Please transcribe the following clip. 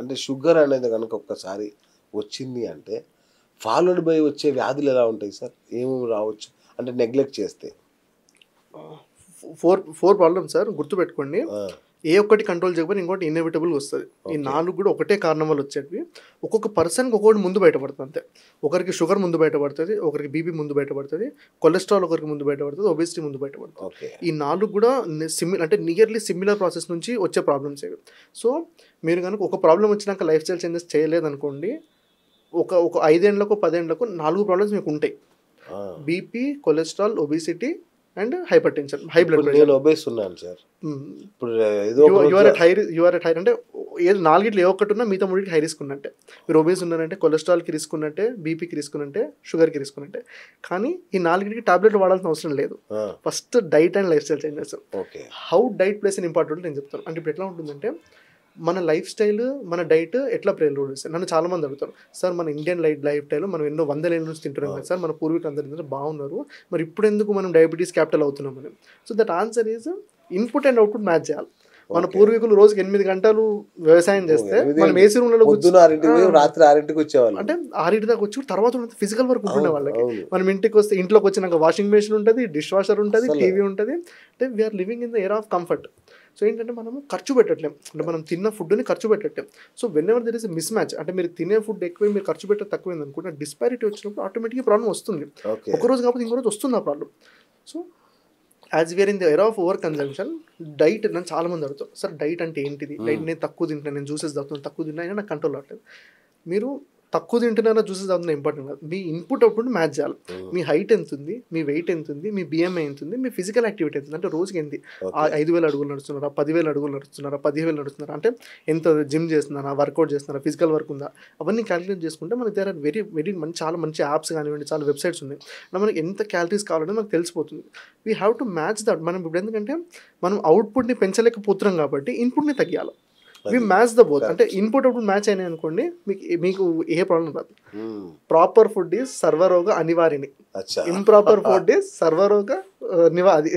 అంటే షుగర్ అనేది కనుక ఒక్కసారి వచ్చింది అంటే ఫాలోడ్ బై వచ్చే వ్యాధులు ఎలా ఉంటాయి సార్? ఏమేమి రావచ్చు? అంటే నెగ్లెక్ట్ చేస్తే? 4 ప్రాబ్లమ్స్ సార్ గుర్తుపెట్టుకోండి. ఆ! ఏ ఒక్కటి కంట్రోల్ చేయకపోతే ఇంకోటి ఇన్ఎవిటబుల్‌గా వస్తది. ఈ 4 కూడా ఒకటే కారణం వల్ల వచ్చేటివి. ఒక్కొక్క పర్సన్‌కి ఒక్కొక్కటి ముందు బయటపడుతుంది అంతే. ఒకరికి షుగర్ ముందు బయటపడుతది, ఒకరికి బీపీ ముందు బయటపడుతది, కొలెస్ట్రాల్ ఒకరికి ముందు బయటపడుతది, ఒబెసిటీ ముందు బయటపడుతది. ఓకే. ఈ 4 కూడా అంటే నియర్లీ సిమిలర్ ప్రాసెస్ నుంచి వచ్చే ప్రాబ్లమ్స్ ఇవి. సో మీరు గనుక ఒక ప్రాబ్లమ్ వచ్చినాక లైఫ్ స్టైల్ చేంజెస్ చేయలేదనుకోండి, ఒక 5 ఏళ్లకో 10 ఏళ్లకో 4 ప్రాబ్లమ్స్ మీకు ఉంటాయి. ఆ! BP, cholesterol, obesity and hyper tension, high blood ఇప్పుడు ప్రెషర్. నేను ఒబేస్ ఉన్నాను సార్. ఇప్పుడు ఏదో ఒక యు ఆర్ రోజు ఎట్ హై అంటే ఏది 4 ఏ ఒక్కటి ఉన్నా మిగతా 3కి హై రిస్క్ ఉన్నట్టే. మీరు ఒబేస్ ఉన్నారంటే కొలెస్ట్రాల్‌కి రిస్క్ ఉన్నట్టే, బీపీకి రిస్క్ ఉన్నట్టే, షుగర్‌కి రిస్క్ ఉన్నట్టే. కానీ ఈ 4కి టాబ్లెట్లు వాడాల్సిన అవసరం లేదు. ఆ! First diet and life style changes. Okay. How diet place an important నేను చెప్తాను. అంటే ఇప్పుడు ఎట్లా ఉంటుందంటే మన లైఫ్ స్టైల్, మన డైట్ ఎట్లా ప్రేరణ చేస్తారు. నన్ను చాలామంది అడుగుతారు, సార్ మన ఇండియన్ లైఫ్ స్టైల్ మనం ఎన్నో వందల ఏళ్ళ నుంచి తింటున్నాం కదా సార్, మన పూర్వీకులు అందరూ తింటారు బాగున్నారు, మరి ఇప్పుడు ఎందుకు మనం డయాబెటీస్ క్యాపిటల్ అవుతున్నాం అని. So that answer is input and output match చేయాలి. మన పూర్వీకులు రోజుకి 8 గంటలు వ్యవసాయం చేస్తే మనం ఏసీ రూమ్లలో పొద్దున 6కి పోయి రాత్రి 6కి వచ్చేవాళ్ళు. అంటే 6 దాకా వచ్చి తర్వాత ఫిజికల్ వర్క్ ఉంటుండే వాళ్ళకి. అవును. మనం ఇంటికి వస్తే ఇంట్లోకి వచ్చినాక వాషింగ్ మెషిన్ ఉంటుంది, డిష్ వాషర్ ఉంటుంది, టీవీ ఉంటుంది. అంటే we are living in the era of comfort. So ఏంటంటే మనము ఖర్చు పెట్టట్లేం, అంటే మనం తిన్న ఫుడ్ని ఖర్చు పెట్టట్లేం. So whenever there is mismatch, అంటే మీరు తినే ఫుడ్ ఎక్కువ మీరు ఖర్చు పెట్టే తక్కువైంది అనుకుంటే డిస్పారిటీ వచ్చినప్పుడు ఆటోమేటిక్గా ప్రాబ్లం వస్తుంది. ఓకే. ఒకరోజు కాకపోతే ఇంకో రోజు వస్తుంది ఆ problem. So as we are in the era of over consumption, diet నన్ను చాలామంది అడుగుతారు, సార్ డైట్ అంటే ఏంటిది, డైట్ నేను తక్కువ తింటాను, నేను జ్యూసెస్ తాగుతున్నాను, తక్కువ తిన్నా అయినా నాకు కంట్రోల్ అవ్వట్లేదు. మీరు తక్కువ తింటున్నారా జ్యూసెస్ తాగుతున్నా ఇంపార్టెంట్ కాదు, మీ ఇన్పుట్ అవుట్పుట్ మ్యాచ్ చేయాలి. మీ హైట్ ఎంత ఉంది, మీ వెయిట్ ఎంత ఉంది, మీ బిఎంఐ ఎంత ఉంది, మీ ఫిజికల్ యాక్టివిటీ ఎంత ఉంది, అంటే రోజుకి ఎంత 5,000 అడుగులు నడుస్తున్నారా, 10,000 అడుగులు నడుస్తున్నారా, 10,000 నడుస్తున్నారా, అంటే ఎంత జిమ్ చేస్తున్నారా, వర్కౌట్ చేస్తున్నారా, ఫిజికల్ వర్క్ ఉందా, అవన్నీ క్యాలిక్యులేట్ చేసుకుంటే మనకి దేర్ ఆర్ వెరీ చాలా మంచి యాప్స్ కానివ్వండి, చాలా వెబ్సైట్స్ ఉన్నాయి. మనకి ఎంత క్యాలరీస్ కావాలనేది మనకు తెలిసిపోతుంది. We have to match that. మనం ఇప్పుడు ఎందుకంటే మనం అవుట్పుట్ని పెంచలేకపోతున్నాం కాబట్టి ఇన్పుట్ని తగ్గియాలి. We match the both. అంటే ఇన్పుట్ అవుట్పుట్ మ్యాచ్ అయినాయి అనుకోండి, మీకు ఏ ప్రాబ్లం రాదు. ప్రాపర్ ఫుడ్ ఈజ్ సర్వరోగ అనివారిణి, ఇంప్రాపర్ ఫుడ్ ఈజ్ సర్వరోగ నివాది.